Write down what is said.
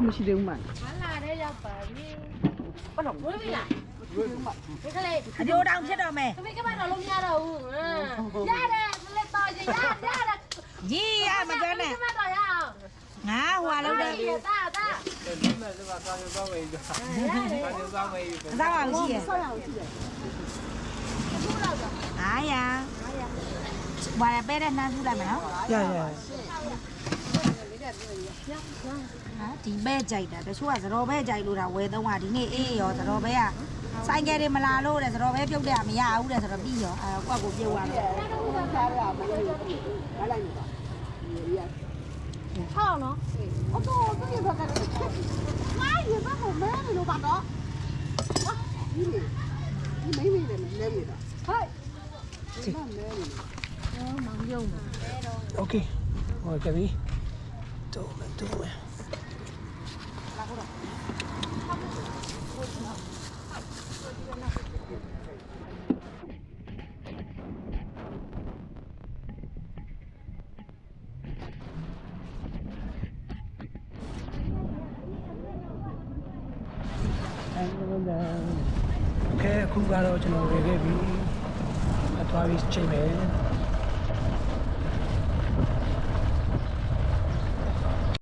လောက်မရှိသေးဘူးမှ မလာတဲ့ရောက်ပါပြီ ဘာလို့ ဝေးပြီလားဒီကလေး အကျိုးတောင်ဖြစ်တော့မယ် သမီးကမတော့လုံးမရတော့ဘူးရတယ်ကလေးတော်ရင်ရတယ် ကြီးရမပြောနဲ့ ကမတော့ရအောင် ငါဟွာလုံးတယ် တာတာ ဒီမဲ့ဒီမှာစာရုံသွားမယ်ကြာစာရုံသွားမယ်ပြီ အသားအောင်ရှိရ ဆောက်ရအောင်ရှိတယ် ဘူးလောက်တော့ 900ဘာလဲပဲတဲ့နှမ်းစုလိုက်မယ်နော် ရဟာဒီပဲကြိုက်တာတချို့ကသတော်ပဲကြိုက်လို့တာဝယ်သုံးတာဒီနေ့အေးရောသတော်ပဲကဆိုင်ကယ်တွေမလာလို့တဲ့သတော်ပဲပြုတ်တယ်မရဘူးတဲ့ဆိုတော့ပြီးရောကွက်ကိုပြုတ်သွားတယ် စားရအောင်မလို့ဘာလိုက်နေပါဟောင်းနော် အတော့သူရပါကမိုင်းရပါမမဲလို့ပါတော့ဒီမိမိလည်းလဲနေတာဟဲ့ဒီမမဲနေ မောင်ယုံမှာ โอเคဟောကြပြီတော့မယ် โอเคအခုကတော့ကျွန်တော်ဝယ်ခဲ့ပြီအသွားပြီးချိန်မယ်